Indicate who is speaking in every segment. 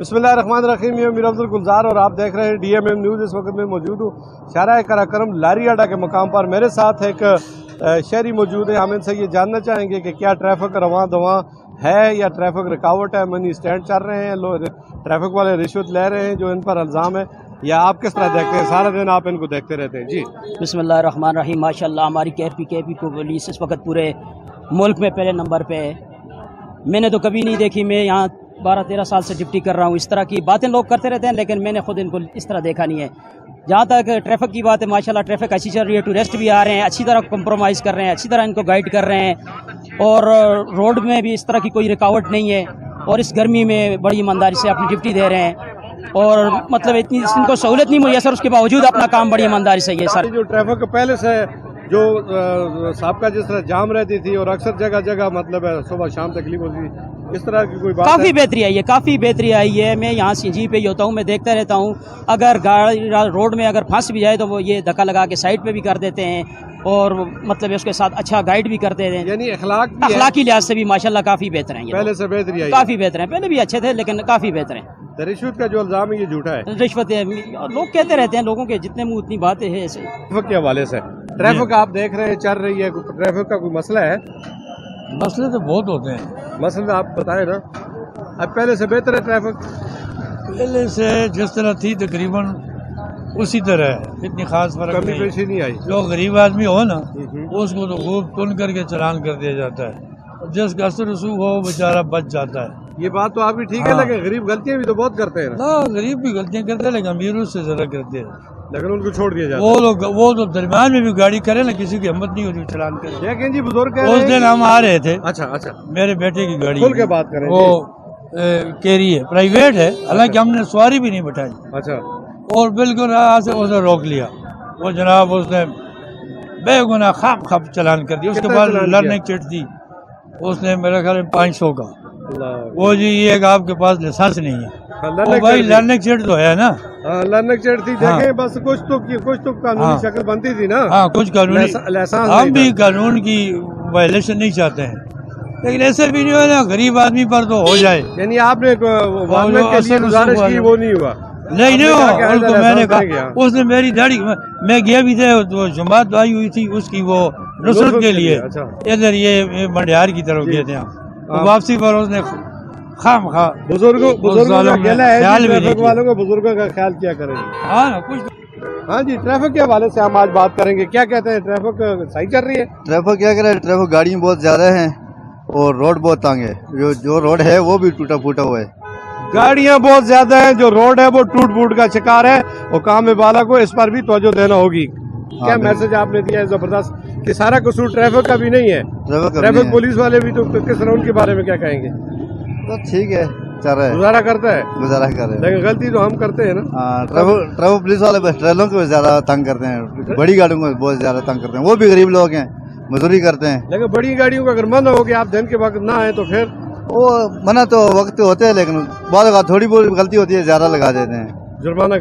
Speaker 1: बिस्मिल्लाहिर्रहमानिर्रहीम। ये मीर अब्दुल गुलजार और आप देख रहे हैं DMM न्यूज़। इस वक्त मैं मौजूद हूँ शाहराह कराकरम लारी अड्डा के मकाम पर। मेरे साथ एक शहरी मौजूद है। हम इनसे ये जानना चाहेंगे कि क्या ट्रैफिक रवां दवां है या ट्रैफिक रुकावट है। मनी स्टैंड चल रहे हैं, लोग ट्रैफिक वाले रिश्वत ले रहे हैं जो इन पर इल्ज़ाम है, या आप किस तरह देखते हैं? सारा दिन आप इनको देखते रहते हैं? जी
Speaker 2: बिस्मिल्लाहिर्रहमानिर्रहीम। माशाअल्लाह हमारी KPP को पुलिस इस वक्त पूरे मुल्क में पहले नंबर पे है। मैंने तो कभी नहीं देखी, मैं यहाँ 12-13 साल से ड्यूटी कर रहा हूँ। इस तरह की बातें लोग करते रहते हैं, लेकिन मैंने खुद इनको इस तरह देखा नहीं है। जहाँ तक ट्रैफिक की बात है, माशाल्लाह ट्रैफिक अच्छी चल रही है। टूरिस्ट भी आ रहे हैं, अच्छी तरह कंप्रोमाइज़ कर रहे हैं, अच्छी तरह इनको गाइड कर रहे हैं, और रोड में भी इस तरह की कोई रुकावट नहीं है। और इस गर्मी में बड़ी ईमानदारी से अपनी ड्यूटी दे रहे हैं, और मतलब इतनी इनको सहूलत नहीं मुयसर, उसके बावजूद अपना काम बड़ी ईमानदारी से ये सर।
Speaker 1: जो ट्रैफिक पहले से जो साबका जिस तरह जाम रहती थी और अक्सर जगह जगह मतलब है सुबह शाम तकलीफ होती थी, इस तरह की कोई बात?
Speaker 2: काफ़ी बेहतरी आई है, काफ़ी बेहतरी आई है। मैं यहाँ सिंजी पे ही होता हूँ, मैं देखता रहता हूँ। अगर गाड़ी रोड में अगर फंस भी जाए तो वो ये धक्का लगा के साइड पे भी कर देते हैं, और मतलब उसके साथ अच्छा गाइड भी करते हैं।
Speaker 1: यानी अखलाकी
Speaker 2: लिहाज से भी माशाल्लाह काफ़ी बेहतर हैं।
Speaker 1: पहले से बेहतरी आई,
Speaker 2: काफ़ी बेहतर है। पहले भी अच्छे थे, लेकिन काफ़ी बेहतर है।
Speaker 1: रिश्वत का जो इल्जाम है ये झूठा है?
Speaker 2: रिश्वत है, लोग कहते रहते हैं, लोगों के जितने मुँह उतनी बातें हैं ऐसे।
Speaker 1: ट्रैफिक के हवाले से ट्रैफिक आप देख रहे हैं चल रही है, ट्रैफिक का कोई मसला है?
Speaker 3: मसले तो बहुत होते हैं।
Speaker 1: मसला आप बताएं ना। अब पहले से बेहतर है ट्रैफिक?
Speaker 3: पहले से जिस तरह थी तकरीबन उसी तरह है, इतनी खास फर्क
Speaker 1: कमी
Speaker 3: नहीं।
Speaker 1: पेशी नहीं आई?
Speaker 3: जो गरीब आदमी हो ना, उसको तो खूब तुन करके चलान कर दिया जाता है, और जिसका असर रसूख हो वो बेचारा बच जाता है।
Speaker 1: ये बात तो आपकी ठीक है, लेकिन गरीब गलतियां भी तो बहुत करते हैं ना।
Speaker 3: गरीब भी गलतियां करते हैं, लेकिन अमीर उससे ज्यादा करते हैं,
Speaker 1: लेकिन उनको छोड़ दिया जाता
Speaker 3: है। वो तो दरमियान में भी गाड़ी करे ना, किसी की हिम्मत नहीं होती चलान करे।
Speaker 1: लेकिन जी बुजुर्ग
Speaker 3: उस दिन हम आ रहे थे,
Speaker 1: अच्छा
Speaker 3: मेरे बेटे की गाड़ी,
Speaker 1: खुल के बात करें,
Speaker 3: वो कैरी है, प्राइवेट है, हालांकि हमने सवारी भी नहीं बैठाई।
Speaker 1: अच्छा।
Speaker 3: और बिल्कुल यहाँ से उसने रोक लिया, वो जनाब उसने बेगुनाह खाम खाम चलान कर दिया। उसके बाद लर्निंग चिट दी उसने, मेरा ख्याल 500 का। वो जी ये आपके पास लाइसेंस नहीं है। भाई लर्निंग चिट तो है ना।
Speaker 1: लर्निंग चिट थी, देखें बस कुछ तो कानूनी शक्ल बनती थी ना।
Speaker 3: हाँ, कुछ कानूनी, हम भी कानून की वायलेशन नहीं चाहते हैं, लेकिन ऐसे भी नहीं हो ना गरीब आदमी पर तो हो जाए।
Speaker 1: यानी आपने गुजारिश की, वो नहीं हुआ?
Speaker 3: नहीं उनको मैंने कहा, उसने मेरी दाढ़ी, मैं गया भी था तो जमात आई हुई थी उसकी, वो नुसरत के लिए इधर ये मंडियार की तरफ गए थे। वापसी पर उसने खाम खा
Speaker 1: बुजुर्गों का ख्याल किया करेंगे।
Speaker 3: हाँ ना कुछ।
Speaker 1: हाँ जी, ट्रैफिक के हवाले से हम आज बात करेंगे। क्या कहते हैं, ट्रैफिक सही चल रही है?
Speaker 4: ट्रैफिक क्या करे, ट्रैफिक गाड़ियाँ बहुत ज्यादा हैं और रोड बहुत तंग है। जो रोड है वो भी टूटा फूटा हुआ है।
Speaker 1: गाड़ियां बहुत ज्यादा हैं, जो रोड है वो टूट फूट का शिकार है, और काम बाला को इस पर भी तवज्जो देना होगी। क्या मैसेज आपने दिया है जबरदस्त कि सारा कसूर ट्रैफिक का भी नहीं है? ट्रैफिक पुलिस वाले भी तो किस तरह, उनके बारे में क्या कहेंगे?
Speaker 4: तो ठीक है, चल रहा है, गुजारा कर रहे हैं,
Speaker 1: लेकिन गलती तो हम करते हैं ना।
Speaker 4: ट्रैफिक पुलिस वाले बस ट्रेलों को ज्यादा तंग करते हैं, बड़ी गाड़ियों को बहुत ज्यादा तंग करते हैं। वो भी गरीब लोग हैं, मजदूरी करते हैं।
Speaker 1: लेकिन बड़ी गाड़ियों का अगर मना हो कि आप दिन के वक्त ना आए तो फिर
Speaker 4: वो मना तो वक्त होते हैं, लेकिन बहुत थोड़ी बहुत गलती होती है, ज्यादा लगा देते हैं, जुर्माना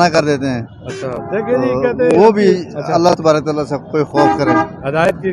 Speaker 4: कर देते हैं।
Speaker 1: अच्छा, देखिए जी, कहते हैं
Speaker 4: वो भी अल्लाह तबारक तआला सबको खौफ करे,
Speaker 1: हिदायत की